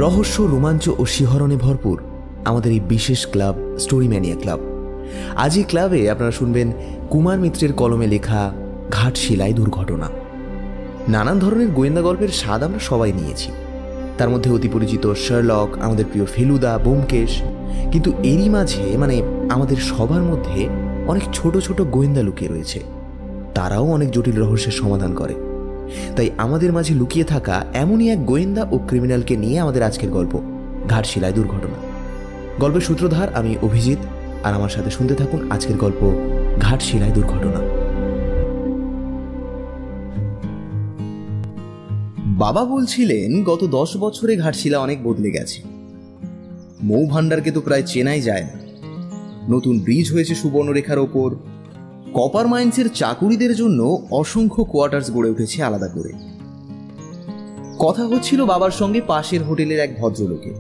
রহস্য, রোমাঞ্চ ও শিহরণে ভরপুর আমাদের এই বিশেষ ক্লাব স্টোরি ম্যানিয়া ক্লাব। আজ এই ক্লাবে আপনারা শুনবেন কুমার মিত্রের কলমে লেখা ঘাটশিলায় দুর্ঘটনা। নানান ধরনের গোয়েন্দা গল্পের স্বাদ আমরা সবাই নিয়েছি, তার মধ্যে অতি পরিচিত শার্লক, আমাদের প্রিয় ফেলুদা, ব্যোমকেশ। কিন্তু এরই মাঝে আমাদের সবার মধ্যে অনেক ছোট ছোট গোয়েন্দা লুকিয়ে রয়েছে, তারাও অনেক জটিল রহস্যের সমাধান করে। তাই আমাদের মাঝে লুকিয়ে থাকা এমনই এক গোয়েন্দা ও ক্রিমিনালকে নিয়ে আমাদের আজকের গল্প ঘাটশিলায় দুর্ঘটনা। গল্পের সূত্রধার আমি অভিজিৎ, আর আমার সাথে শুনতে থাকুন আজকের গল্প ঘাটশিলায় দুর্ঘটনা। বাবা বলছিলেন গত 10 বছরে ঘাটশিলা অনেক বদলে গেছে। মৌ ভান্ডারকে তো প্রায় চেনাই যায় না। নতুন ব্রিজ হয়েছে সুবর্ণরেখার ওপর। কপার মাইন্সের চাকুরিদের জন্য অসংখ্য কোয়ার্টার্স গড়ে উঠেছে আলাদা করে। কথা হচ্ছিল বাবার সঙ্গে পাশের হোটেলের এক ভদ্রলোকের।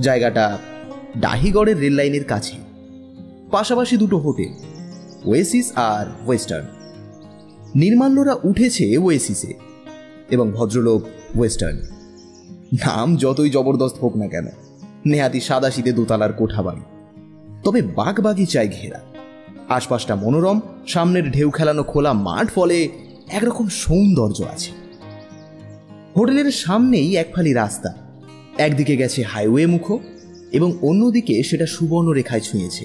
জায়গাটা ডাহিগড়ের রেল লাইনের কাছে, পাশাপাশি দুটো হোটেল, ওয়েসিস আর ওয়েস্টার্ন। নির্মাল্যরা উঠেছে ওয়েসিসে এবং ভদ্রলোক ওয়েস্টার্ন। নাম যতই জবরদস্ত হোক না কেন, নেহাতি সাদাশীতে দোতলার কোঠা বাড়ি, তবে বাগবাগিচায় ঘেরা। আশপাশটা মনোরম, সামনের ঢেউ খেলানো খোলা মাঠ, ফলে একরকম সৌন্দর্য আছে। হোটেলের সামনেই এক ফালি রাস্তা, একদিকে গেছে হাইওয়ে মুখো এবং অন্যদিকে সেটা সুবর্ণরেখায় ছুঁয়েছে।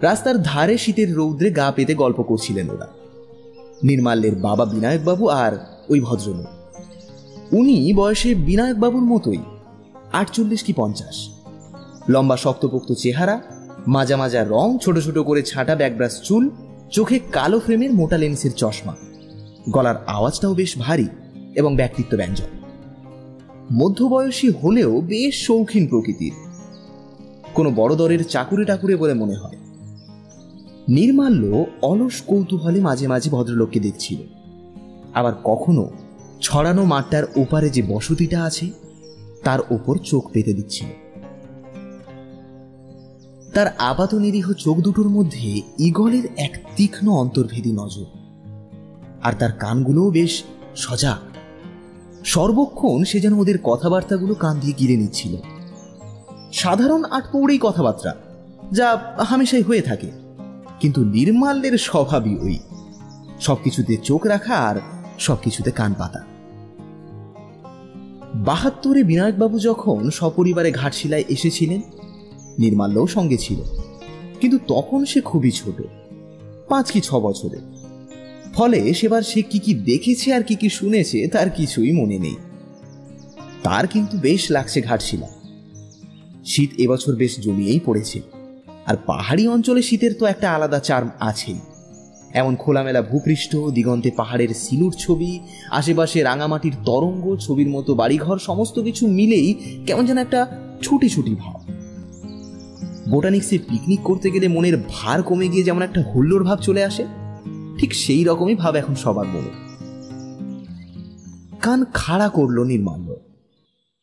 রাস্তার ধারে শীতের রৌদ্রে গা পেতে গল্প করছিলেন ওরা, নির্মাল্যের বাবা বিনায়কবাবু আর ওই ভদ্রলোক। উনি বয়সে বিনায়কবাবুর মতোই, 48 কি 50। লম্বা শক্তপোক্ত চেহারা, মাজা মাজা রং, ছোট ছোট করে ছাঁটা ব্যাকব্রাশ চুল, চোখে কালো ফ্রেমের মোটা লেন্সের চশমা। গলার আওয়াজটাও বেশ ভারী এবং ব্যক্তিত্ব ব্যঞ্জক। মধ্যবয়সী হলেও বেশ শৌখিন প্রকৃতির, কোনো বড় দরের চাকুরে টাকুরে বলে মনে হয়। নির্মাল্য অলস কৌতূহলে মাঝে মাঝে ভদ্রলোককে দেখছিল, আবার কখনো ছড়ানো মাঠটার ওপারে যে বসতিটা আছে তার ওপর চোখ পেতে দিচ্ছিল। তার আপাত নিরীহ চোখ দুটোর মধ্যে ঈগলের এক তীক্ষ্ণ অন্তর্ভেদী নজর, আর তার কানগুলোও বেশ সজাগ। সর্বক্ষণ সে যেন ওদের কথাবার্তাগুলো কান দিয়ে গিলে নিচ্ছিল। সাধারণ আটপৌড়েই কথাবার্তা, যা হামেশাই হয়ে থাকে, কিন্তু নির্মাল্যের স্বভাবই ওই, সবকিছুতে চোখ রাখা আর সবকিছুতে কান পাতা। 72-এ বিনায়কবাবু যখন সপরিবারে ঘাটশিলায় এসেছিলেন, নির্মাল্যও সঙ্গে ছিল, কিন্তু তখন সে খুবই ছোট, 5 কি 6 বছরে। ফলে সেবার সে কি কি দেখেছে আর কি কি শুনেছে তার কিছুই মনে নেই। তার কিন্তু বেশ লাগছে ঘাটশিলা। শীত এবছর বেশ জমিয়েই পড়েছে, আর পাহাড়ি অঞ্চলে শীতের তো একটা আলাদা চার্ম আছেই। এমন খোলামেলা ভূপৃষ্ঠ, দিগন্তে পাহাড়ের সিলুর ছবি, আশেপাশে রাঙামাটির তরঙ্গ, ছবির মতো বাড়িঘর, সমস্ত কিছু মিলেই কেমন যেন একটা ছুটি ছুটি ভাব। বোটানিক্সে পিকনিক করতে গেলে মনের ভার কমে গিয়ে যেমন একটা হুল্লোড় ভাব চলে আসে, ঠিক সেই রকমই ভাব এখন সবার মনে। কান খাড়া করলো নির্মাল্য।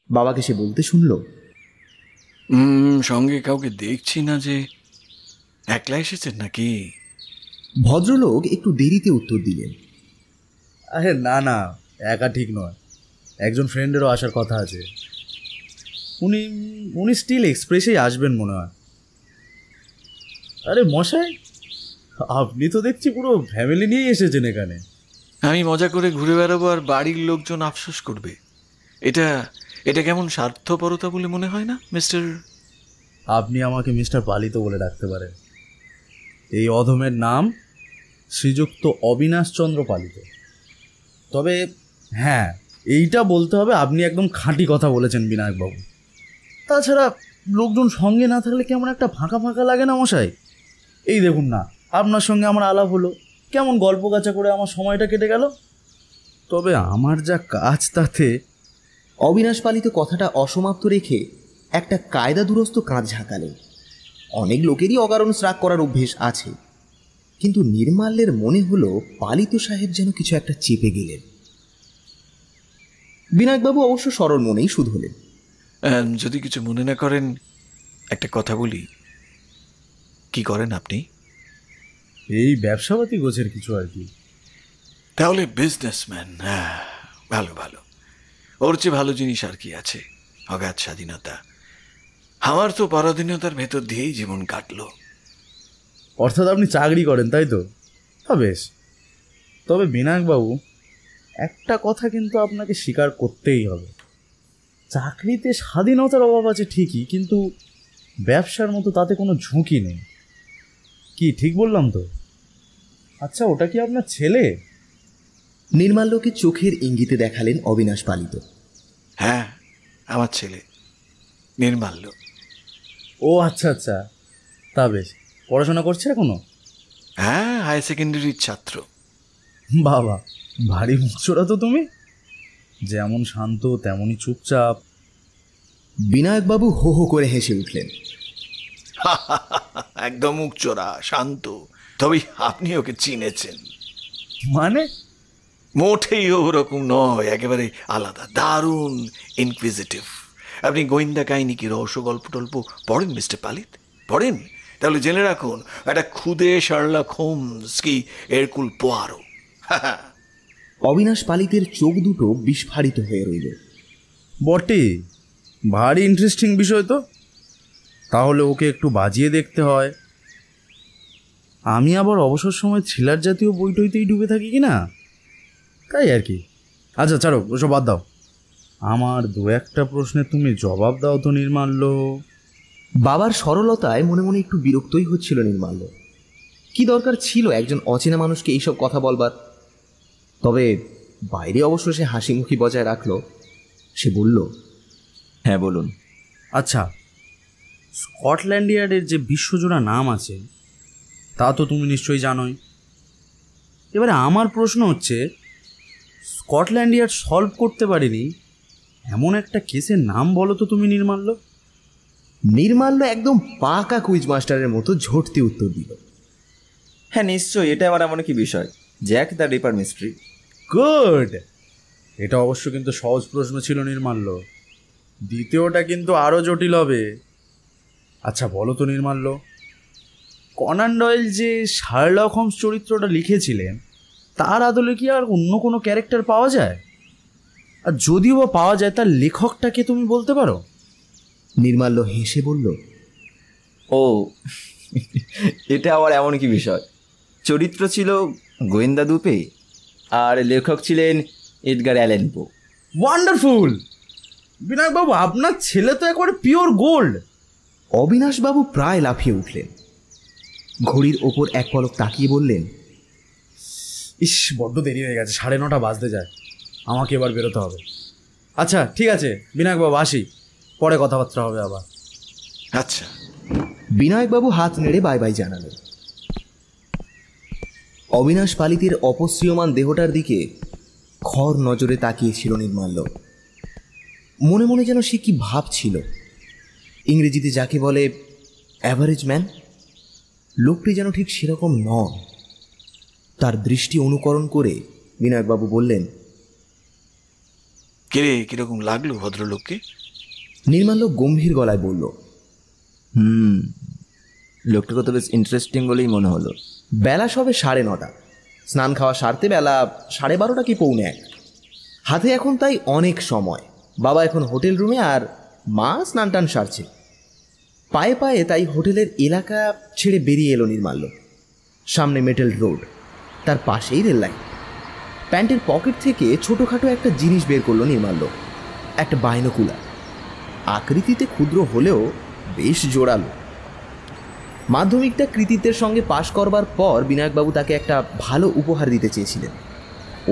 বাবাকে সে বলতে শুনল, সঙ্গে কাউকে দেখছি না যে, একলা এসেছেন নাকি? ভদ্রলোক একটু দেরিতে উত্তর দিলেন, আরে না না, একা ঠিক নয়, একজন ফ্রেন্ডেরও আসার কথা আছে। উনি স্টিল এক্সপ্রেসেই আসবেন মনে হয়। আরে মশাই, আপনি তো দেখছি পুরো ফ্যামিলি নিয়েই এসেছেন এখানে। আমি মজা করে ঘুরে বেড়াবো আর বাড়ির লোকজন আফসোস করবে, এটা কেমন স্বার্থপরতা বলে মনে হয় না মিস্টার? আপনি আমাকে মিস্টার পালিত বলে ডাকতে পারেন। এই অধমের নাম শ্রীযুক্ত অবিনাশচন্দ্র পালিত। তবে হ্যাঁ, এইটা বলতে হবে, আপনি একদম খাঁটি কথা বলেছেন বিনায়কবাবু। তাছাড়া লোকজন সঙ্গে না থাকলে কেমন একটা ফাঁকা ফাঁকা লাগে না মশাই? এই দেখুন না, আপনার সঙ্গে আমার আলাপ হলো, কেমন গল্প গাছা করে আমার সময়টা কেটে গেল। তবে আমার যা কাজ তাতে। অবিনাশ পালিত কথাটা অসমাপ্ত রেখে একটা কায়দা দুরস্ত কাঁধ ঝাঁকালেন। অনেক লোকেরই অকারণ শ্রাগ করার অভ্যেস আছে, কিন্তু নির্মাল্যের মনে হলো পালিত সাহেব যেন কিছু একটা চেপে গেলেন। বিনায়কবাবু অবশ্য সরল মনেই শুধলেন, যদি কিছু মনে না করেন একটা কথা বলি। কি করেন আপনি? এই ব্যবসাপাতি গোছের কিছু আর কি। তাহলে বিজনেসম্যান? হ্যাঁ, ভালো ভালো। ওর চেয়ে ভালো জিনিস আর কি আছে? অগাধ স্বাধীনতা। আমার তো পরাধীনতার ভেতর দিয়েই জীবন কাটলো। অর্থাৎ আপনি চাকরি করেন, তাই তো? তা বেশ। তবে বিনায়কবাবু, একটা কথা কিন্তু আপনাকে স্বীকার করতেই হবে, চাকরিতে স্বাধীনতার অভাব আছে ঠিকই, কিন্তু ব্যবসার মতো তাতে কোনো ঝুঁকি নেই। কি ঠিক বললাম তো? আচ্ছা, ওটা কি আপনার ছেলে? নির্মাল্যকে চোখের ইঙ্গিতে দেখালেন অবিনাশ পালিত। হ্যাঁ, আমার ছেলে নির্মাল্য। ও আচ্ছা আচ্ছা, তা বেশ। পড়াশোনা করছে এখনো? হ্যাঁ, হায়ার সেকেন্ডারির ছাত্র। বাবা, ভারী মুখচোরা তো তুমি। যেমন শান্ত তেমনই চুপচাপ। বিনায়কবাবু হো হো করে হেসে উঠলেন। একদম মুখচোরা, শান্ত। তবে আপনি ওকে চিনেছেন? মানে? মোটেই ওরকম নয়, একেবারে আলাদা, দারুণ ইনকুইজিটিভ। আপনি গোয়েন্দা কাহিনী কি রহস্য গল্প টল্প পড়েন মিস্টার পালিত? পড়েন? তাহলে জেনে রাখুন, একটা খুদে শার্লক হোমস কি এরকুল পোয়ারো। অবিনাশ পালিতের চোখ দুটো বিস্ফারিত হয়ে রইল। বটে, ভারী ইন্টারেস্টিং বিষয় তো। তাহলে ওকে একটু বাজিয়ে দেখতে হয়। আমি আবার অবসর সময় থ্রিলার জাতীয় বই টইতেই ডুবে থাকি কি না, তাই আর কি। আচ্ছা ছাড়ো, ওসব বাদ দাও। আমার দু একটা প্রশ্নে তুমি জবাব দাও তো নির্মাল্য। বাবার সরলতায় মনে মনে একটু বিরক্তই হচ্ছিল নির্মাল্য। কি দরকার ছিল একজন অচেনা মানুষকে এইসব কথা বলবার? তবে বাইরে অবশ্য সে হাসি মুখি বজায় রাখল। সে বলল, হ্যাঁ বলুন। আচ্ছা, স্কটল্যান্ড ইয়ার্ডের যে বিশ্বজোড়া নাম আছে তা তো তুমি নিশ্চয়ই জানোই। এবারে আমার প্রশ্ন হচ্ছে, স্কটল্যান্ড ইয়ার্ড সলভ করতে পারেনি এমন একটা কেসের নাম বলো তো তুমি নির্মাল্য। নির্মাল্য একদম পাকা কুইজ মাস্টারের মতো ঝটতে উত্তর দিল। হ্যাঁ নিশ্চয়ই, এটা আবার এমন কি বিষয়? Jack the Ripper mystery. Good. এটা অবশ্য কিন্তু সহজ প্রশ্ন ছিল নির্মাল্য, দ্বিতীয়টা কিন্তু আরও জটিল হবে। আচ্ছা বলো তো নির্মাল্য, কনান ডয়েল যে শার্লক হোমস চরিত্রটা লিখেছিলেন তার আদলে কি আর অন্য কোনো ক্যারেক্টার পাওয়া যায়? আর যদিও বা পাওয়া যায়, তার লেখকটাকে তুমি বলতে পারো? নির্মাল্য হেসে বলল, ও এটা আবার এমন কি বিষয়? চরিত্র ছিল গোয়েন্দা দুপে, আর লেখক ছিলেন এডগার অ্যালেন পো। ওয়ান্ডারফুল! বিনায়কবাবু, আপনার ছেলে তো একেবারে পিওর গোল্ড। অবিনাশবাবু প্রায় লাফিয়ে উঠলেন। ঘড়ির ওপর এক পলক তাকিয়ে বললেন, ইস, বড্ড দেরি হয়ে গেছে, 9:30 বাজতে যায়। আমাকে এবার বেরোতে হবে। আচ্ছা ঠিক আছে বিনায়কবাবু, আসি, পরে কথাবার্তা হবে আবার। আচ্ছা। বিনায়কবাবু হাত নেড়ে বাই বাই জানালেন। অবিনাশ পালিতের অপসৃয়মান দেহটার দিকে খর নজরে তাকিয়েছিল নির্মাল্য। মনে মনে যেন সে কি ভাবছিল। ইংরেজিতে যাকে বলে অ্যাভারেজ ম্যান, লোকটি যেন ঠিক সেরকম নন। তার দৃষ্টি অনুকরণ করে বিনায়কবাবু বললেন, কিরে, কিরকম লাগলো ভদ্রলোককে? নির্মাল্য গম্ভীর গলায় বলল, লোকটাকে তো বেশ ইন্টারেস্টিং বলেই মনে হলো। বেলা সবে 9:30। স্নান খাওয়া সারতে বেলা 12:30 কি 1:45। হাতে এখন তাই অনেক সময়। বাবা এখন হোটেল রুমে, আর মা স্নান টান সারছে। পায়ে পায়ে তাই হোটেলের এলাকা ছেড়ে বেরিয়ে এলো নির্মাল্য। সামনে মেটেল রোড, তার পাশেই রেল লাইন। প্যান্টের পকেট থেকে ছোটোখাটো একটা জিনিস বের করলো নির্মাল্য, একটা বাইনোকুলার। আকৃতিতে ক্ষুদ্র হলেও বেশ জোরালো। মাধ্যমিকটা কৃতিত্বের সঙ্গে পাশ করবার পর বিনায়কবাবু তাকে একটা ভালো উপহার দিতে চেয়েছিলেন।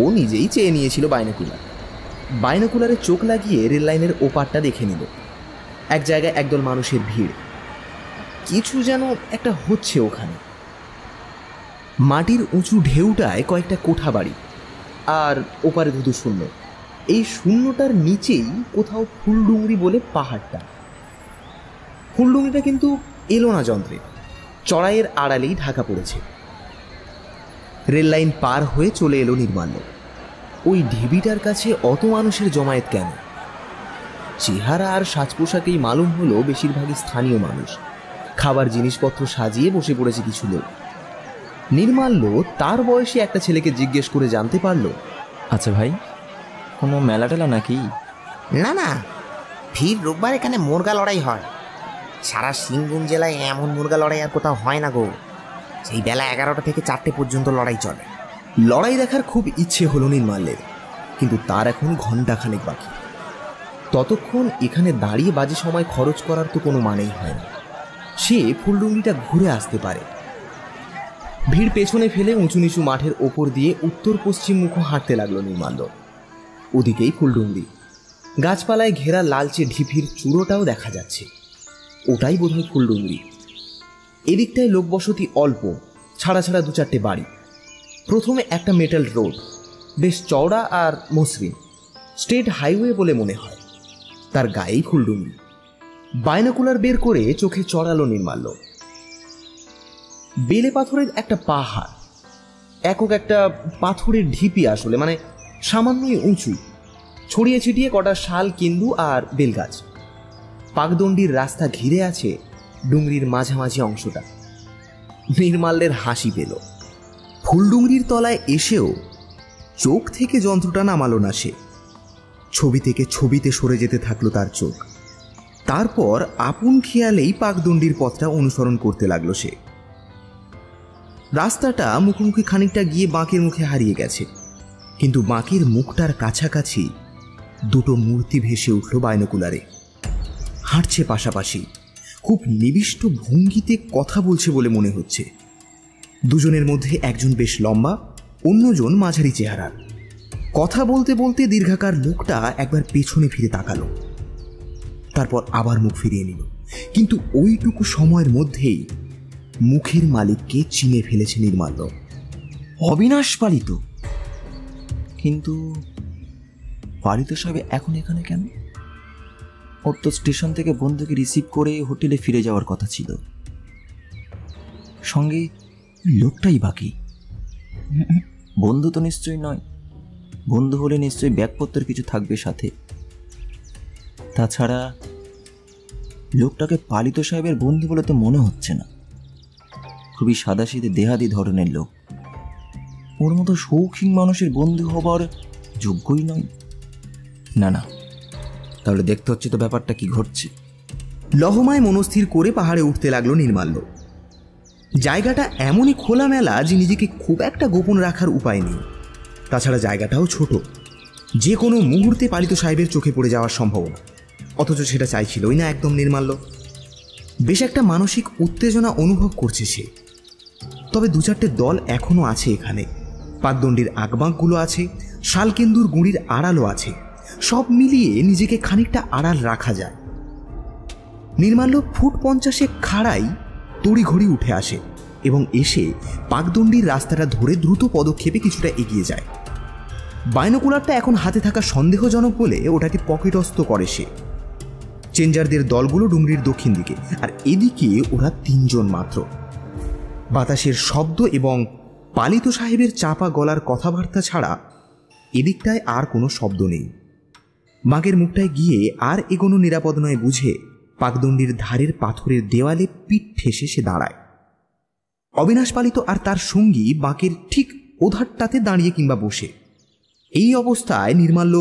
ও নিজেই চেয়ে নিয়েছিল বাইনোকুলার। বাইনোকুলারে চোখ লাগিয়ে রেল লাইনের ওপারটা দেখে নিল। এক জায়গায় একদল মানুষের ভিড়। কিছু যেন একটা হচ্ছে ওখানে। মাটির উঁচু ঢেউটায় কয়েকটা কোঠা বাড়ি, আর ওপারে ধুধু শূন্য। এই শূন্যটার নিচেই কোথাও ফুলডুংরি বলে পাহাড়টা। ফুলডুংরিটা কিন্তু এলো না যন্ত্রে, চড়াইয়ের আড়ালেই ঢাকা পড়েছে। রেল লাইন পার হয়ে চলে এলো নির্মাল্য। ওই ঢিবিটার কাছে অত মানুষের জমায়েত কেন? চেহারা আর সাজ পোশাকেই মালুম হলো বেশিরভাগই স্থানীয় মানুষ। খাবার জিনিসপত্র সাজিয়ে বসে পড়েছে কিছু লোক। নির্মাল্য তার বয়সী একটা ছেলেকে জিজ্ঞেস করে জানতে পারল, আচ্ছা ভাই, কোনো মেলা টেলা নাকি? না না, ভিড় রোববার এখানে মুরগা লড়াই হয়। সারা সিংভূম জেলায় এমন মুরগা লড়াই আর কোথাও হয় না গো। সেই বেলা 11টা থেকে 4টে পর্যন্ত লড়াই চলে। লড়াই দেখার খুব ইচ্ছে হলো নির্মাল্যের, কিন্তু তার এখন ঘন্টাখানেক বাকি। ততক্ষণ এখানে দাঁড়িয়ে বাজে সময় খরচ করার তো কোনো মানেই হয় না। সে ফুলডুঙ্গিটা ঘুরে আসতে পারে। ভিড় পেছনে ফেলে উঁচু নিচু মাঠের ওপর দিয়ে উত্তর পশ্চিম মুখ হাঁটতে লাগলো নির্মাল্য। ওদিকেই ফুলডুঙ্গি, গাছপালায় ঘেরা লালচে ঢিপির চূড়োটাও দেখা যাচ্ছে। ওটাই বোধহয় ফুলডুঙ্গি। এদিকটায় লোকবসতি অল্প, ছাড়া ছাড়া 2-4টে বাড়ি। প্রথমে একটা মেটাল রোড, বেশ চওড়া আর মসৃণ, স্টেট হাইওয়ে বলে মনে হয়। তার গায়েই ফুলডুঙ্গি। বাইনোকুলার বের করে চোখে চড়ালো নির্মাল্য। বেলে পাথরের একটা পাহাড়, একক একটা পাথরের ঢিপি, আসলে মানে সামান্যই উঁচু, ছড়িয়ে ছিটিয়ে কটা শাল, কেন্দু আর বেলগাছ। পাকদণ্ডির রাস্তা ঘিরে আছে ডুংরির মাঝামাঝি অংশটা। নির্মাল্যের হাসি পেল। ফুলডুংরির তলায় এসেও চোখ থেকে যন্ত্রটা নামালো না সে। ছবি থেকে ছবিতে সরে যেতে থাকলো তার চোখ। তারপর আপন খেয়ালেই পাকদণ্ডির পথটা অনুসরণ করতে লাগলো সে। রাস্তাটা মুখোমুখি খানিকটা গিয়ে বাঁকের মুখে হারিয়ে গেছে, কিন্তু বাঁকের মুখটার কাছাকাছি দুটো মূর্তি ভেসে উঠল বাইনোকুলারে। হাঁটছে পাশাপাশি, খুব নিবিষ্ট ভঙ্গিতে কথা বলছে বলে মনে হচ্ছে। দুজনের মধ্যে একজন বেশ লম্বা, অন্যজন মাঝারি চেহারার। কথা বলতে বলতে দীর্ঘাকার লোকটা একবার পেছনে ফিরে তাকালো, তারপর আবার মুখ ফিরিয়ে নিল। কিন্তু ওইটুকু সময়ের মধ্যেই মুখের মালিককে চিনে ফেলেছে নির্মাল্য। অবিনাশ পালিত। কিন্তু পালিত সাহেব এখন এখানে কেন? ওর তো স্টেশন থেকে বন্ধুকে রিসিভ করে হোটেলে ফিরে যাওয়ার কথা ছিল। সঙ্গে লোকটাই বাকি। বন্ধু তো নিশ্চয়ই নয়। বন্ধু হলে নিশ্চয়ই ব্যাগপত্রের কিছু থাকবে সাথে। তাছাড়া লোকটাকে পালিত সাহেবের বন্ধু বলে তো মনে হচ্ছে না। খুবই সাদাসিধে দেহাদি ধরনের লোক। ওর মতো শৌখিন মানুষের বন্ধু হবার যোগ্যই নয়। না না, তাহলে দেখতে হচ্ছে তো ব্যাপারটা কি ঘটছে। লহমায় মনস্থির করে পাহাড়ে উঠতে লাগলো নির্মাল্য। জায়গাটা এমনই খোলামেলা যে নিজেকে খুব একটা গোপন রাখার উপায় নেই। তাছাড়া জায়গাটাও ছোট, যে কোনো মুহূর্তে পালিত সাহেবের চোখে পড়ে যাওয়ার সম্ভাবনা। অথচ সেটা চাইছিলই না একদম নির্মাল্য। বেশ একটা মানসিক উত্তেজনা অনুভব করছে সে। তবে 2-4টে দল এখনো আছে এখানে। পাকদণ্ডির আগবাঁকগুলো আছে, শালকেন্দুর গুঁড়ির আড়ালও আছে। সব মিলিয়ে নিজেকে খানিকটা আড়াল রাখা যায়। নির্মাল্য ফুট 50 খাড়াই তড়িঘড়ি উঠে আসে এবং এসে পাকদণ্ডির রাস্তাটা ধরে দ্রুত পদক্ষেপে কিছুটা এগিয়ে যায়। বাইনোকুলারটা এখন হাতে থাকা সন্দেহজনক বলে ওটাকে পকেটস্থ করে সে। চেঞ্জারদের দলগুলো ডুংরির দক্ষিণ দিকে, আর এদিকে ওরা 3 জন মাত্র। বাতাসের শব্দ এবং পালিত সাহেবের চাপা গলার কথাবার্তা ছাড়া এদিকটায় আর কোনো শব্দ নেই। বাঁকের মুখটায় গিয়ে আর এগোনো নিরাপদ নয় বুঝে পাকদণ্ডির ধারের পাথরের দেওয়ালে পিঠ ঠেসে সে দাঁড়ায়। অবিনাশ পালিত আর তার সঙ্গী বাঁকের ঠিক ওধারটাতে দাঁড়িয়ে কিংবা বসে। এই অবস্থায় নির্মাল্য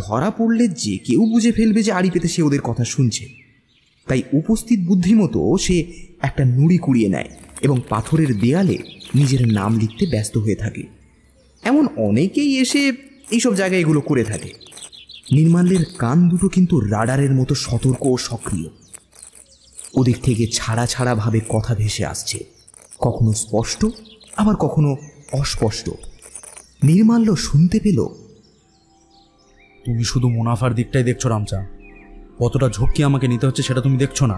ধরা পড়লে যে কেউ বুঝে ফেলবে যে আড়ি পেতে সে ওদের কথা শুনছে। তাই উপস্থিত বুদ্ধিমতো সে একটা নুড়ি কুড়িয়ে নেয় এবং পাথরের দেয়ালে নিজের নাম লিখতে ব্যস্ত হয়ে থাকে। এমন অনেকেই এসে এইসব জায়গায় এগুলো করে থাকে। নির্মাল্যের কান দুটো কিন্তু রাডারের মতো সতর্ক ও সক্রিয়। ওদিক থেকে ছাড়া ছাড়া ভাবে কথা ভেসে আসছে, কখনো স্পষ্ট আবার কখনো অস্পষ্ট। নির্মাল্য শুনতে পেল, তুমি শুধু মুনাফার দিকটাই দেখছো রামচা। কতটা ঝক্কি আমাকে নিতে হচ্ছে সেটা তুমি দেখছো না।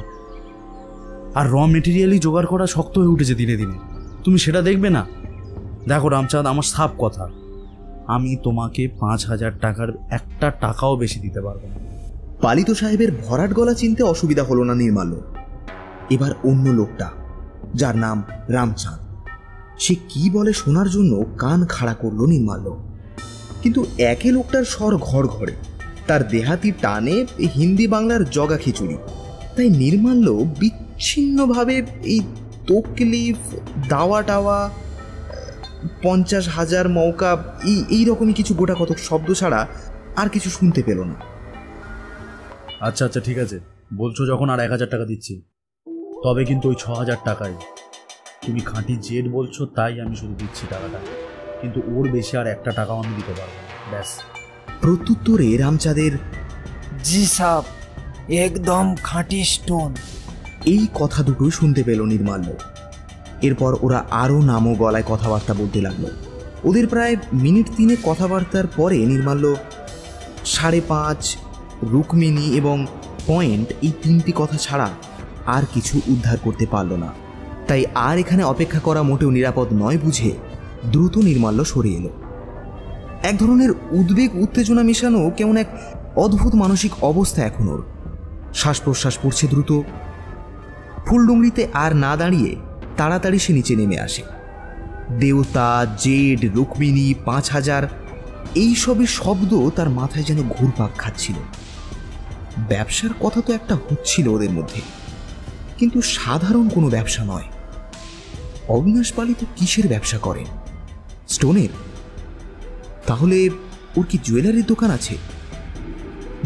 আর র মেটেরিয়ালই জোগাড় করা শক্ত হয়ে উঠেছে দিনে দিনে, তুমি সেটা দেখবে না? দেখো রামচাঁদ, আমার সাফ কথা, আমি তোমাকে 5,000 টাকার একটা টাকাও বেশি দিতে পারবো না। পালিত সাহেবের ভরাট গলা চিনতে অসুবিধা হলো না নির্মাল্য। এবার অন্য লোকটা, যার নাম রামচাঁদ, সে কি বলে শোনার জন্য কান খাড়া করলো নির্মাল্য। কিন্তু একে লোকটার স্বর ঘর ঘরে, তার দেহাতি টানে হিন্দি বাংলার জগা খিচুড়ি। তাই নির্মাল্য বিচ্ছিন্নভাবে এই তকলিফ, দাওয়া টাওয়া, 50,000 মৌকা, এইরকমই কিছু গোটা কতক শব্দ ছাড়া আর কিছু শুনতে পেল না। আচ্ছা আচ্ছা ঠিক আছে, বলছো যখন আর 1,000 টাকা দিচ্ছি, তবে কিন্তু ওই 6,000 টাকাই। তুমি খাঁটি জেড বলছো তাই আমি শুধু দিচ্ছি টাকাটা, কিন্তু ওর বেশি আর একটা টাকাও আমি দিতে পারবো না। ব্যাস। প্রত্যুত্তরে রামচাঁদের জি সাব, একদম খাঁটি স্টোন। এই কথা দুটোই শুনতে পেল নির্মাল্য। এরপর ওরা আরও নামও গলায় কথাবার্তা বলতে লাগলো। ওদের প্রায় মিনিট 3 কথাবার্তার পরে নির্মাল্য 5.5, রুক্মিণী এবং পয়েন্ট এই 3টি কথা ছাড়া আর কিছু উদ্ধার করতে পারল না। তাই আর এখানে অপেক্ষা করা মোটেও নিরাপদ নয় বুঝে দ্রুত নির্মাল্য সরে এলো। এক ধরনের উদ্বেগ উত্তেজনা মেশানো কেমন এক অদ্ভুত মানসিক অবস্থা এখন ওর। শ্বাস প্রশ্বাস পড়ছে দ্রুত। ফুলডুংরিতে আর না দাঁড়িয়ে তাড়াতাড়ি সে নিচে নেমে আসে। দেবতা, জেড, রুক্মিণী, 5,000 এইসবের শব্দ তার মাথায় যেন ঘুরপাক খাচ্ছিল। ব্যবসার কথা তো একটা হচ্ছিল ওদের মধ্যে, কিন্তু সাধারণ কোনো ব্যবসা নয়। অবিনাশ পালিত কিসের ব্যবসা করেন? স্টোনের? তাহলে ওর কি জুয়েলারির দোকান আছে?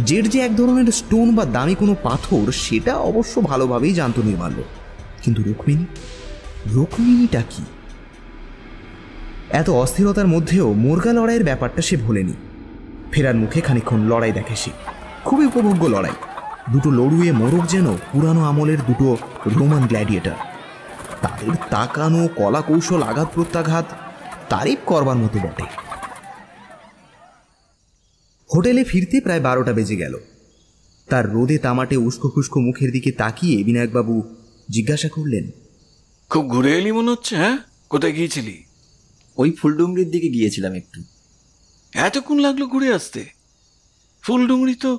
জেড যে এক ধরনের স্টোন বা দামি কোনো পাথর সেটা অবশ্য ভালোভাবেই জানতো নির্মাল্য, কিন্তু রুক্মিণীটা কি? এত অস্থিরতার মধ্যেও মুরগা লড়াইয়ের ব্যাপারটা সে ভোলেনি। ফেরার মুখে খানিকক্ষণ লড়াই দেখে সে, খুবই উপভোগ্য লড়াই। দুটো লড়ুয়ে মোরগ যেন পুরানো আমলের দুটো রোমান গ্ল্যাডিয়েটর। তাদের তাকানো, কলা কৌশল, আঘাত প্রত্যাঘাত তারিফ করবার মতো বটে। হোটেলে ফিরতে প্রায় 12টা বেজে গেল। তার রোদে তামাটে উস্কো খুস্কো মুখের দিকে তাকিয়ে বিনায়কবাবু জিজ্ঞাসা করলেন, খুব ঘুরে এলি মনে হচ্ছে। হ্যাঁ, কোথায় গিয়েছিলি? ওই ফুলডুংরির দিকে গিয়েছিলাম একটু। এতক্ষণ লাগলো ঘুরে আসতে? ফুলডুংরি তো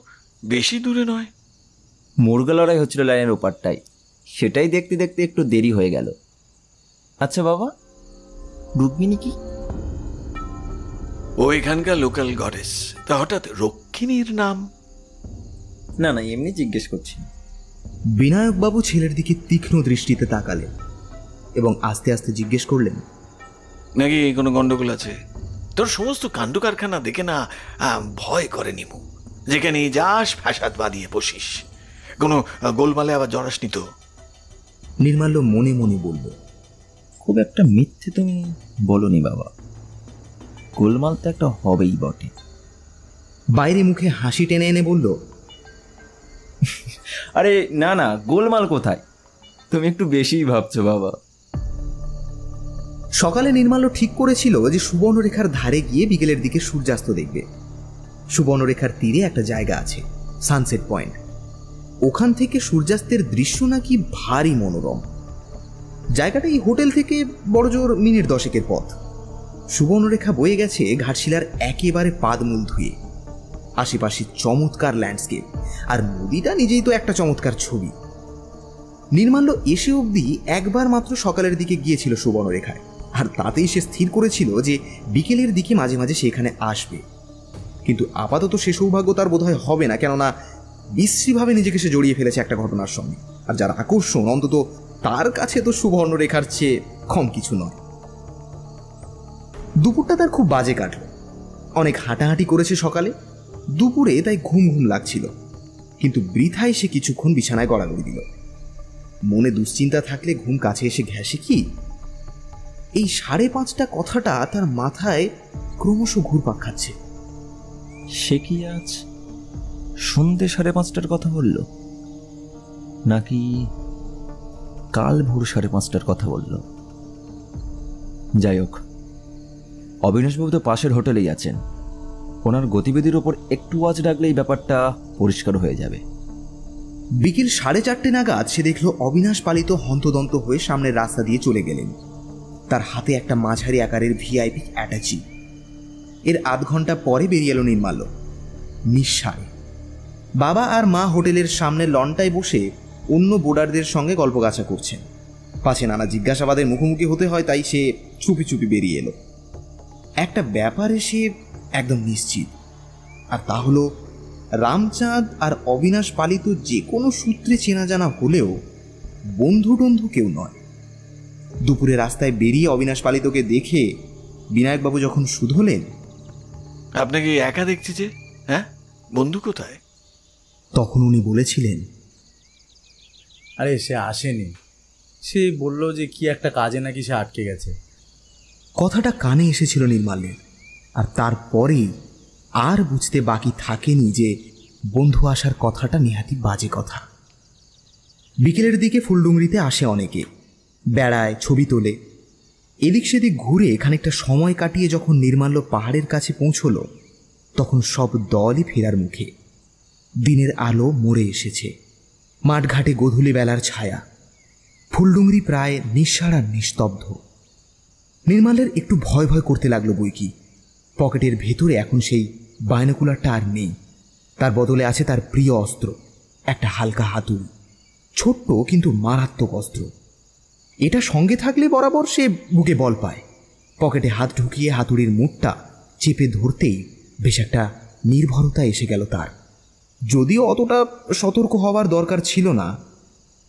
বেশি দূরে নয়। মুরগা লড়াই হচ্ছিল লাইনের ওপারটাই, সেটাই দেখতে দেখতে একটু দেরি হয়ে গেল। আচ্ছা বাবা, রুক্মিণী কি? ও এখানকার লোকাল গডেস। তা হঠাৎ রক্ষিণীর নাম? না না, এমনি জিজ্ঞেস করছি। বিনায়কবাবু ছেলের দিকে তীক্ষ্ণ দৃষ্টিতে তাকালেন এবং আস্তে আস্তে জিজ্ঞেস করলেন, নাকি কোনো গন্ডগোল আছে? তোর সমস্ত কাণ্ড কারখানা দেখে না ভয় করে নিমু। যেখানে যাস ফ্যাসাদ বাঁধিয়ে বসিস, কোনো গোলমালে আবার জড়াসনি তো? নির্মাল্য মনে মনে বলল, খুব একটা মিথ্যে তুমি বলনি বাবা, গোলমাল তো একটা হবেই বটে। বাইরে মুখে হাসি টেনে এনে বলল, আরে না না, গোলমাল কোথায়, তুমি একটু বেশিই ভাবছো বাবা। সকালে নির্মাল্য ঠিক করেছিল যে সুবর্ণরেখার ধারে গিয়ে বিকেলের দিকে সূর্যাস্ত দেখবে। সুবর্ণরেখার তীরে একটা জায়গা আছে, সানসেট পয়েন্ট। ওখান থেকে সূর্যাস্তের দৃশ্য নাকি ভারী মনোরম। জায়গাটা এই হোটেল থেকে বড়জোর মিনিট 10 পথ। সুবর্ণরেখা বয়ে গেছে ঘাটশিলার একেবারে পাদমূল ধুয়ে। আশেপাশে চমৎকার ল্যান্ডস্কেপ, আর নদীটা নিজেই তো একটা চমৎকার ছবি। নির্মাল্য এসে অবধি একবার মাত্র সকালের দিকে গিয়েছিল সুবর্ণরেখায়, আর তাতেই সে স্থির করেছিল যে বিকেলের দিকে মাঝে মাঝে সেখানে আসবে। কিন্তু আপাতত সে সৌভাগ্য তার বোধহয় হবে না, কেননা বিশ্রীভাবে নিজেকে সে জড়িয়ে ফেলেছে একটা ঘটনার সঙ্গে, আর যার আকর্ষণ অন্তত তার কাছে তো সুবর্ণরেখার চেয়ে কম কিছু নয়। দুপুরটা তার খুব বাজে কাটল। অনেক হাঁটাহাঁটি করেছে সকালে, দুপুরে তাই ঘুম ঘুম লাগছিল, কিন্তু বৃথায় সে কিছুক্ষণ বিছানায় গড়াগড়ি দিল। মনে দুশ্চিন্তা থাকলে ঘুম কাছে এসে ঘেঁষে কি? এই 5:30 কথাটা তার মাথায় ক্রমশ ঘুরপাক খাচ্ছে। সে কি আজ সন্ধ্যে 5:30টার কথা বলল, নাকি কাল ভোর 5:30টার কথা বলল? যাই হোক, অবিনাশবাবু তো পাশের হোটেলেই আছেন, ওনার গতিবিধির ওপর একটু আওয়াজ ডাকলেই ব্যাপারটা পরিষ্কার হয়ে যাবে। বিকেল 4:30 নাগাদ সে দেখল অবিনাশ পালিত হন্তদন্ত হয়ে সামনের রাস্তা দিয়ে চলে গেলেন। তার হাতে একটা মাঝারি আকারের ভিআইপি অ্যাটাচি। এর আধ ঘন্টা পরে বেরিয়ে এলো নির্মাল্য, নিঃসাড়ে। বাবা আর মা হোটেলের সামনে লনটায় বসে অন্য বোর্ডারদের সঙ্গে গল্পগাছা করছেন। পাছে নানা জিজ্ঞাসাবাদের মুখোমুখি হতে হয়, তাই সে চুপি চুপি বেরিয়ে এলো। একটা ব্যাপারে সে একদম নিশ্চিত, আর তা হলো রামচাঁদ আর অবিনাশ পালিত যে কোনো সূত্রে চেনা জানা হলেও বন্ধু টন্ধু কেউ নয়। দুপুরে রাস্তায় বেরিয়ে অবিনাশ পালিতকে দেখে বিনায়কবাবু যখন শুধলেন, আপনাকে একা দেখছি যে, হ্যাঁ, বন্ধু কোথায়? তখন উনি বলেছিলেন, আরে সে আসেনি, সে বলল যে কি একটা কাজে নাকি সে আটকে গেছে। কথাটা কানে এসেছিল নির্মাল্যের, আর তারপরেই আর বুঝতে বাকি থাকেনি যে বন্ধু আসার কথাটা নেহাতি বাজে কথা। বিকেলের দিকে ফুলডুংরিতে আসে অনেকে, বেড়ায়, ছবি তোলে। এদিক সেদিক ঘুরে খানিকটা সময় কাটিয়ে যখন নির্মাল্য পাহাড়ের কাছে পৌঁছল, তখন সব দলই ফেরার মুখে। দিনের আলো মরে এসেছে, মাঠঘাটে গোধূলি বেলার ছায়া। ফুলডুংরি প্রায় নিঃসাড় আর নিস্তব্ধ। নির্মালের একটু ভয় ভয় করতে লাগলো বইকি। পকেটের ভেতরে এখন সেই বায়নোকুলারটা আর নেই, তার বদলে আছে তার প্রিয় অস্ত্র, একটা হালকা হাতুড়ি, ছোট্ট কিন্তু মারাত্মক অস্ত্র। এটা সঙ্গে থাকলে বরাবর সে বুকে বল পায়। পকেটে হাত ঢুকিয়ে হাতুড়ির মুঠটা চেপে ধরতেই বেশ একটা নির্ভরতা এসে গেল তার। যদিও অতটা সতর্ক হওয়ার দরকার ছিল না,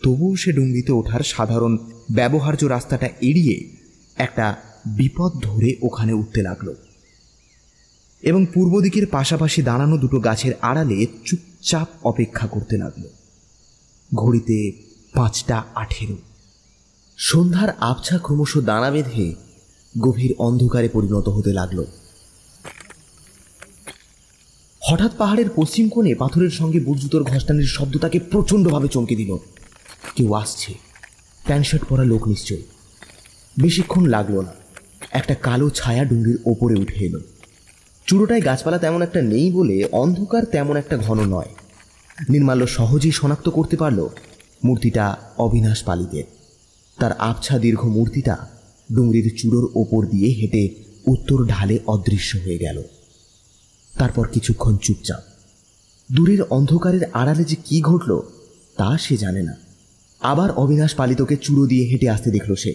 তবুও সে ডুংরিতে ওঠার সাধারণ ব্যবহার্য রাস্তাটা এড়িয়ে একটা বিপদ ধরে ওখানে উঠতে লাগল এবং পূর্ব দিকের পাশাপাশি দাঁড়ানো দুটো গাছের আড়ালে চুপচাপ অপেক্ষা করতে লাগল। ঘড়িতে 5:18। সন্ধ্যার আবছা ক্রমশ দানা বেঁধে গভীর অন্ধকারে পরিণত হতে লাগল। হঠাৎ পাহাড়ের পশ্চিম কোণে পাথরের সঙ্গে বুটজুতোর ঘষ্টানির শব্দ তাকে প্রচণ্ডভাবে চমকে দিল। কেউ আসছে, প্যান্ট শার্ট পরা লোক নিশ্চয়। বেশিক্ষণ লাগলো না, একটা কালো ছায়া ডুংরির ওপরে উঠে এলো। চূড়োটায় গাছপালা তেমন একটা নেই বলে অন্ধকার তেমন একটা ঘন নয়। নির্মাল্য সহজেই শনাক্ত করতে পারল মূর্তিটা অবিনাশ পালিতের। তার আবছা দীর্ঘ মূর্তিটা ডুংরির চূড়োর ওপর দিয়ে হেঁটে উত্তর ঢালে অদৃশ্য হয়ে গেল। তারপর কিছুক্ষণ চুপচাপ। দূরের অন্ধকারের আড়ালে যে কি ঘটল তা সে জানে না। আবার অবিনাশ পালিতকে চূড়ো দিয়ে হেঁটে আসতে দেখল সে,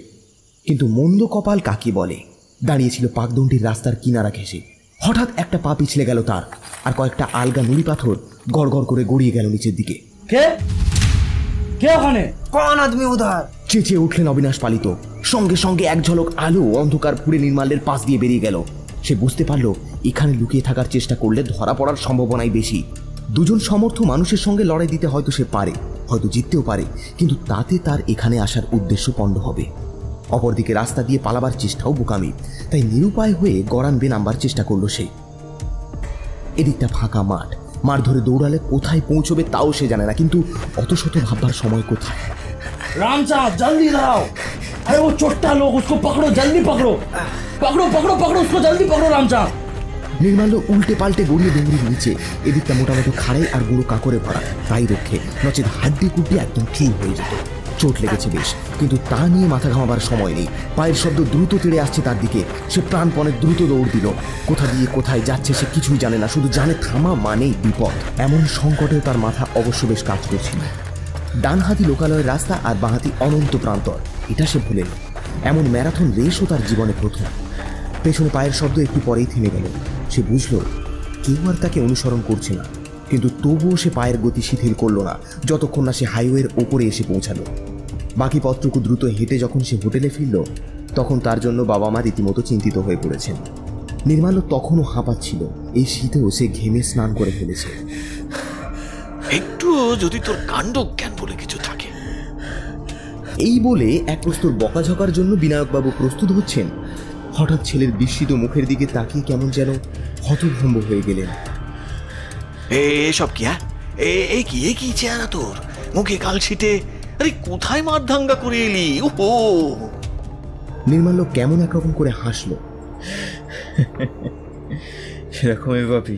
কিন্তু মন্দ কপাল কাকে বলে, দাঁড়িয়েছিল পাকদণ্ডীর রাস্তার কিনারা ঘেঁষে। হঠাৎ একটা পা পিছলে গেল তার, আর কয়েকটা আলগা নুড়ি পাথর গড় গড় করে গড়িয়ে গেল নিচের দিকে। কে কে ওখানে? कौन आदमी उधर? চেঁচিয়ে উঠলেন অবিনাশ পালিত। সঙ্গে সঙ্গে এক ঝলক আলো অন্ধকার ফুড়ে নির্মাল্যের পাশ দিয়ে বেরিয়ে গেল। সে বুঝতে পারল এখানে লুকিয়ে থাকার চেষ্টা করলে ধরা পড়ার সম্ভাবনাই বেশি। দুজন সমর্থ মানুষের সঙ্গে লড়াই দিতে হয়তো সে পারে, হয়তো জিততেও পারে, কিন্তু তাতে তার এখানে আসার উদ্দেশ্য পণ্ড হবে। অপরদিকে রাস্তা দিয়ে পালাবার চেষ্টাও বোকামি, তাই নিরুপায় হয়ে গড়ান বে নামবার চেষ্টা করল সে। এদিকটা ফাঁকা মাঠ, মাঠ ধরে দৌড়ালে কোথায় পৌঁছবে তাও সে জানে না, কিন্তু অত শত ভাববার সময় কোথায়। रामचांद जल्दी लाओ, अरे वो चोट्टा लोग, उसको पकड़ो, जल्दी पकड़ो, पकड़ो पकड़ो पकड़ो उसको, जल्दी पकड़ो रामचांद। নির্মাল্য উল্টে পাল্টে গড়িয়ে ডুংরির নিচে। এদিকটা মোটামুটি খাড়াই আর গুঁড়ো কাকড়ে ভরা, তাই রক্ষে, নচেত হাড্ডি কুড্ডি একদম ঠিক হয়ে যেত। চোট লেগেছে বেশ, কিন্তু তা নিয়ে মাথা ঘামাবার সময় নেই। পায়ের শব্দ দ্রুত তেড়ে আসছে তার দিকে। সে প্রাণপণে দ্রুত দৌড় দিল। কোথা দিয়ে কোথায় যাচ্ছে সে কিছুই জানে না, শুধু জানে থামা মানেই বিপদ। এমন সংকটেও তার মাথা অবশ্য বেশ কাজ করছিল। ডান হাতি লোকালয়ের রাস্তা আর বাঁহাতি অনন্ত প্রান্তর, এটা সে ভুলেন। এমন ম্যারাথন রেসও তার জীবনে প্রথম। পেছনে পায়ের শব্দ একটু পরেই থেমে গেল। সে বুঝল কেউ আর তাকে অনুসরণ করছে না, কিন্তু তবুও সে পায়ের গতি শিথিল করল না যতক্ষণ না সে হাইওয়ের ওপরে এসে পৌঁছালো। বাকি পথটুকু দ্রুত হেঁটে যখন সে হোটেলে ফিরল, তখন তার জন্য বাবা মা রীতিমতো চিন্তিত হয়ে পড়েছেন। নির্মাল্য তখনও হাঁপাচ্ছিল। এই শীতেও সে ঘেমে স্নান করে ফেলেছে। একটু যদি তোর কাণ্ড জ্ঞান বলে কিছু থাকে। এই বলে এক প্রস্তর বকাঝকার জন্য বিনায়কবাবু প্রস্তুত হচ্ছেন, হঠাৎ ছেলের বিস্মিত মুখের দিকে তাকিয়ে কেমন যেন হতভম্ব হয়ে গেলেন। এসব কি? হ্যাঁ, এ কি চেহারা তোর, মুখে কালশিটে, আরে কোথায় মার দাঙ্গা করে এলি? ওহো! নির্মাল্য কেমন একরকম করে হাসল। সেরকমই বাপি।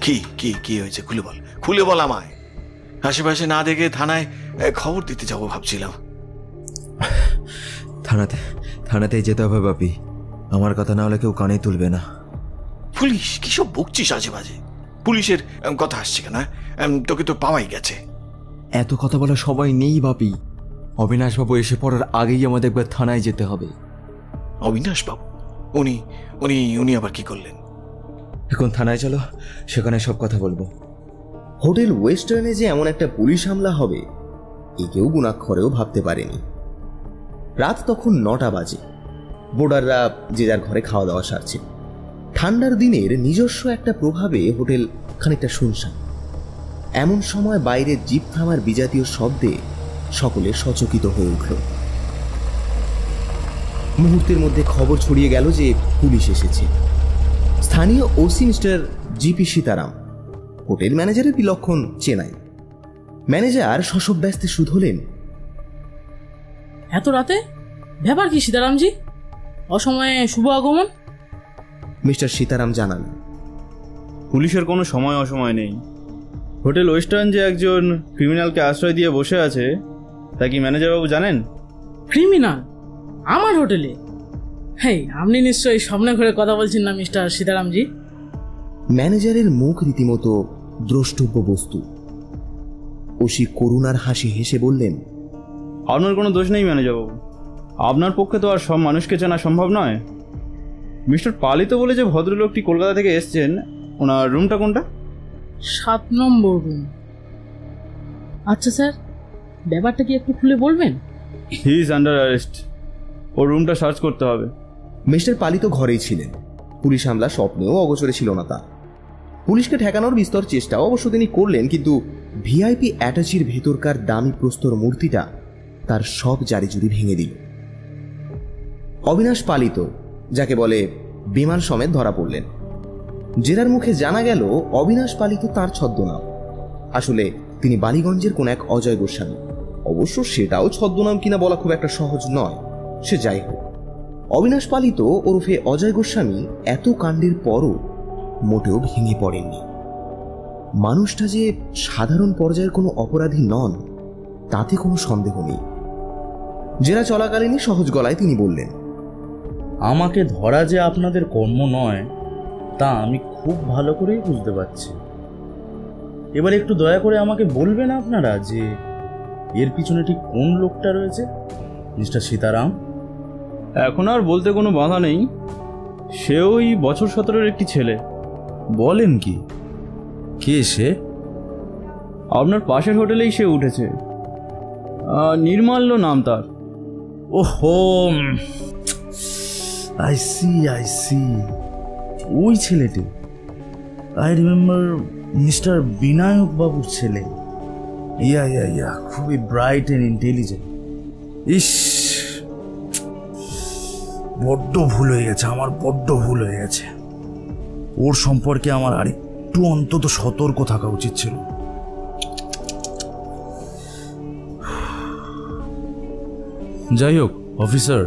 কি কি কি হয়েছে খুলে বল, খুলে বল আমায়। আশেপাশে না দেখে থানায় খবর দিতে যাবো ভাবছিলাম। থানাতেই যেতে হবে বাপি, আমার কথা না হলে কেউ কানে তুলবে না। পুলিশ? কিসব বকছিস আজে বাজে? পুলিশের কথা আসছে কেন? তোকে তো পাওয়াই গেছে। এত কথা বলা সবাই নেই বাপি। অবিনাশবাবু এসে পড়ার আগেই আমাদের একবার থানায় যেতে হবে। অবিনাশ বাবু? উনি উনি উনি আবার কি করলেন? এখন থানায় চলো, সেখানে সব কথা বলবো। হোটেল ওয়েস্টার্নে যে এমন একটা পুলিশ হামলা হবে এ কেউ গুণাক্ষরেও ভাবতে পারেনি। রাত তখন 9টা বাজে। বোর্ডাররা যে যার ঘরে খাওয়া দাওয়া সারছে। ঠান্ডার দিনের নিজস্ব একটা প্রভাবে হোটেল খানিকটা শুনশান। এমন সময় বাইরে জিপ থামার বিজাতীয় শব্দে সকলে সচকিত হয়ে উঠল। মুহূর্তের মধ্যে খবর ছড়িয়ে গেল যে পুলিশ এসেছে। স্থানীয় OC mister GP Sitaram, hotel ম্যানেজারের বিলক্ষণ চেনাই। ম্যানেজার শশব ব্যস্তে শুধলেন, এত রাতে ব্যাপার কি সীতারামজি? অসময়ে শুভ আগমন। মিস্টার সীতারাম জানান, পুলিশের কোনো সময় অসময় নেই। হোটেল ওয়েস্টার্ন যে একজন ক্রিমিনালকে আশ্রয় দিয়ে বসে আছে তা কি ম্যানেজারবাবু জানেন? ক্রিমিনাল আমার হোটেলে? হেই, আপনি নিশ্চয়ই স্বপ্নে ঘরে কথা বলছেন না মিস্টার সীতারামজি? ম্যানেজারের মুখ রীতিমতো দ্রষ্টব্য বস্তু। ওসি করুণার হাসি হেসে বললেন, আপনার কোনো দোষ নেই ম্যানেজারবাবু। আপনার পক্ষে তো আর সব মানুষকে চেনা সম্ভব নয়। মিস্টার পালিত বলে যে ভদ্রলোকটি কলকাতা থেকে এসছেন, ওনার রুমটা কোনটা? 7 নম্বর রুম। আচ্ছা স্যার, ব্যাপারটা কি একটু খুলে বলবেন? He is under arrest. ওর রুমটা সার্চ করতে হবে। মিস্টার পালিত ঘরেই ছিলেন। পুলিশ হামলা স্বপ্নেও অগোচরে ছিল না তার। পুলিশকে ঠেকানোর বিস্তর চেষ্টাও অবশ্য তিনি করলেন, কিন্তু ভিআইপি অ্যাটাচির ভেতরকার দামি প্রস্তর মূর্তিটা তার সব জারিজুরি ভেঙে দিল। অবিনাশ পালিত, যাকে বলে বিমান সমেত ধরা পড়লেন। জেরার মুখে জানা গেল অবিনাশ পালিত তার ছদ্মনাম। আসলে তিনি বালিগঞ্জের কোন এক অজয় গোস্বামী। অবশ্য সেটাও ছদ্মনাম কিনা বলা খুব একটা সহজ নয়। সে যাই হোক, অবিনাশ পালিত ওরফে অজয় গোস্বামী এত কাণ্ডের পরও মোটেও ভেঙে পড়েননি। মানুষটা যে সাধারণ পর্যায়ের কোনো অপরাধী নন তাতে কোনো সন্দেহ নেই। জেরা চলাকালীনই সহজ গলায় তিনি বললেন, আমাকে ধরা যে আপনাদের কর্ম নয় তা আমি খুব ভালো করেই বুঝতে পারছি। এবার একটু দয়া করে আমাকে বলবেন আপনারা যে এর পিছনে ঠিক কোন লোকটা রয়েছে? মিস্টার সীতারাম? এখন আর বলতে কোনো বাধা নেই। সে ওই বছর 17-এর একটি ছেলে। বলেন কি? কে সে? আপনার পাশের হোটেলেই সে উঠেছে। নির্মাল্য নাম তার। ওহো, আই সি, ওই ছেলেটি। আই রিমেম্বার, মিস্টার বিনায়ক বাবুর ছেলে। ইয়া, খুবই ব্রাইট অ্যান্ড ইন্টেলিজেন্ট। ইস, বড্ড ভুল হয়ে গেছে আমার, বড্ড ভুল হয়ে গেছে। ওর সম্পর্কে আমার আরেকটু অন্তত সতর্ক থাকা উচিত ছিল। যাই হোক অফিসার,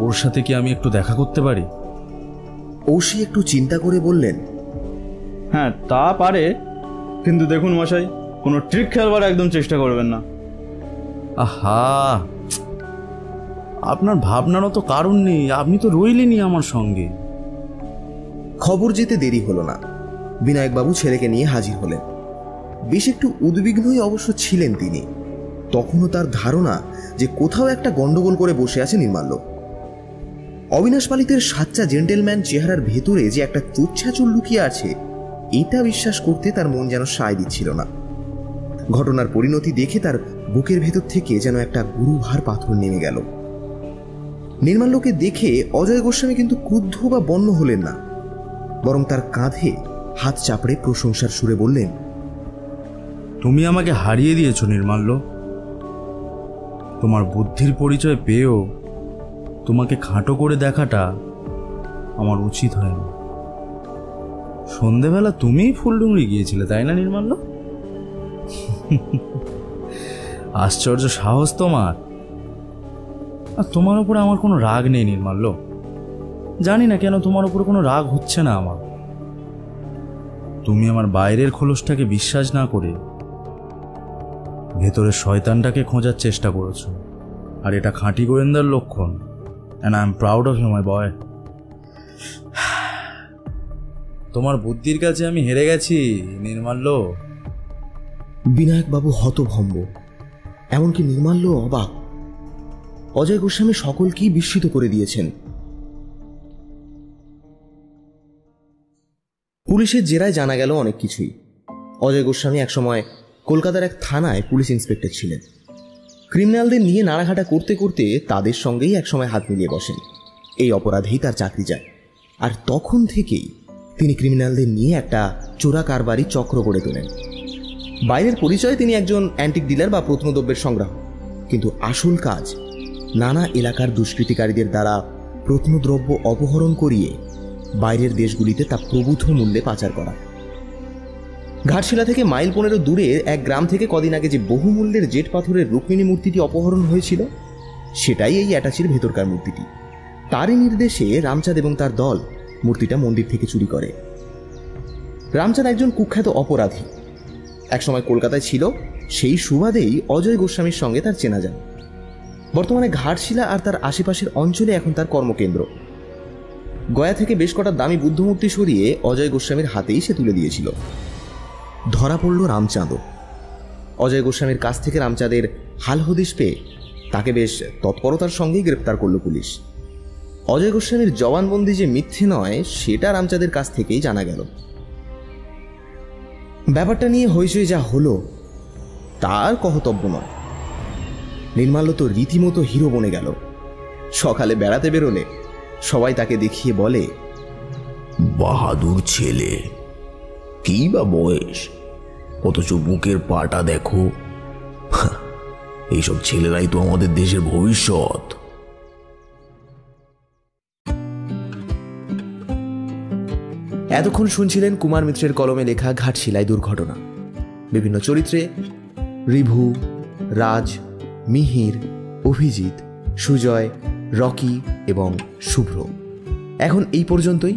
ওর সাথে কি আমি একটু দেখা করতে পারি? ওসি একটু চিন্তা করে বললেন, হ্যাঁ তা পারে, কিন্তু দেখুন মশাই, কোনো ট্রিক খেলবার একদম চেষ্টা করবেন না। আহা, আপনার ভাবনারও তো কারণ নেই, আপনি তো রইলেনই আমার সঙ্গে। খবর যেতে দেরি হলো না। বিনায়কবাবু ছেলেকে নিয়ে হাজির হলেন। বেশ একটু উদ্বিগ্নই অবশ্য ছিলেন তিনি। তখনও তার ধারণা যে কোথাও একটা গন্ডগোল করে বসে আছে নির্মাল্য। অবিনাশ পালিতের সাচ্চা জেন্টেলম্যান চেহারার ভেতরে যে একটা চুচ্ছাচুল লুকিয়ে আছে, এটা বিশ্বাস করতে তার মন যেন সায় দিচ্ছিল না। ঘটনার পরিণতি দেখে তার বুকের ভেতর থেকে যেন একটা গুরুভার পাথর নেমে গেল। নির্মাল্যকে দেখে অজয় গোস্বামী কিন্তু ক্রুদ্ধ বা বন্য হলেন না, বরং তার কাঁধে হাত চাপড়ে প্রশংসার সুরে বললেন, তুমি আমাকে হারিয়ে দিয়েছো নির্মাল্য। তোমার বুদ্ধির পরিচয় পেয়েও তোমাকে খাটো করে দেখাটা আমার উচিত হয়নি। সন্ধেবেলা তুমিই ফুলডুংরি গিয়েছিলে, তাই না নির্মাল্য? আশ্চর্য সাহস তোমার। আর তোমার উপরে আমার কোনো রাগ নেই নির্মাল্য। জানি না কেন তোমার উপরে কোনো রাগ হচ্ছে না আমার। তুমি আমার বাইরের খোলসটাকে বিশ্বাস না করে ভেতরের শয়তানটাকে খোঁজার চেষ্টা করেছো, আর এটা খাঁটি গোয়েন্দার লক্ষণ। And I am proud of you my boy. তোমার বুদ্ধির কাছে আমি হেরে গেছি নির্মাল্য। বিনায়কবাবু হতভম্ব, এমনকি নির্মাল্য অবাক। অজয় গোস্বামী সকলকেই বিস্মিত করে দিয়েছেন। পুলিশের জেরায় জানা গেল অনেক কিছুই। অজয় গোস্বামী একসময় কলকাতার এক থানায় পুলিশ ইন্সপেক্টর ছিলেন। ক্রিমিনালদের নিয়ে নাড়াঘাটা করতে করতে তাদের সঙ্গেই একসময় হাত মিলিয়ে বসেন। এই অপরাধেই তার চাকরি যায়। আর তখন থেকেই তিনি ক্রিমিনালদের নিয়ে একটা চোরা কারবারি চক্র গড়ে তোলেন। বাইরের পরিচয়ে তিনি একজন অ্যান্টিক ডিলার বা প্রত্নদ্রব্যের সংগ্রাহক, কিন্তু আসল কাজ নানা এলাকার দুষ্কৃতিকারীদের দ্বারা প্রত্নদ্রব্য অপহরণ করিয়ে বাইরের দেশগুলিতে তা প্রভূত মূল্যে পাচার করা। ঘাটশিলা থেকে মাইল 15 দূরে এক গ্রাম থেকে কদিন আগে যে বহুমূল্যের জেট পাথরের রুক্মিণী মূর্তিটি অপহরণ হয়েছিল, সেটাই এই অ্যাটাচির ভেতরকার মূর্তিটি। তারই নির্দেশে রামচাঁদ এবং তার দল মূর্তিটা মন্দির থেকে চুরি করে। রামচাঁদ একজন কুখ্যাত অপরাধী, একসময় কলকাতায় ছিল, সেই সুবাদেই অজয় গোস্বামীর সঙ্গে তার চেনা যায়। বর্তমানে ঘাটশিলা আর তার আশেপাশের অঞ্চলে এখন তার কর্মকেন্দ্র। গয়া থেকে বেশ কটা দামি বুদ্ধমূর্তি সরিয়ে অজয় গোস্বামীর হাতেই সে তুলে দিয়েছিল। ধরা পড়ল রামচাঁদও। অজয় গোস্বামীর কাছ থেকে রামচাঁদের হাল হদিশ পেয়ে তাকে বেশ তৎপরতার সঙ্গেই গ্রেপ্তার করল পুলিশ। অজয় গোস্বামীর জবানবন্দি যে মিথ্যে নয়, সেটা রামচাঁদের কাছ থেকেই জানা গেল। ব্যাপারটা নিয়ে হইচই যা হলো তার কহতব্য নয়। নির্মাল্য তো রীতিমতো হিরো বনে গেল। সকালে বেড়াতে বেরোলে সবাই তাকে দেখিয়ে বলে, বাহাদুর ছেলে, কি বা বয়স, অথচ বুকের পাটা দেখো। এইসব ছেলেরাই তো আমাদের দেশের ভবিষ্যৎ। এতক্ষণ শুনছিলেন কুমার মিত্রের কলমে লেখা ঘাটশিলায় দুর্ঘটনা। বিভিন্ন চরিত্রে রিভু, রাজ, মিহির, অভিজিৎ, সুজয়, রকি এবং শুভ্র। এখন এই পর্যন্তই।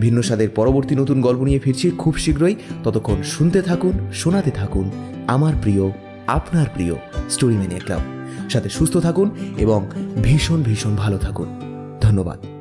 ভিন্ন স্বাদের পরবর্তী নতুন গল্প নিয়ে ফিরছি খুব শীঘ্রই। ততক্ষণ শুনতে থাকুন, শোনাতে থাকুন আমার প্রিয়, আপনার প্রিয় স্টোরি ম্যানিয়া ক্লাব। সাথে সুস্থ থাকুন এবং ভীষণ ভীষণ ভালো থাকুন। ধন্যবাদ।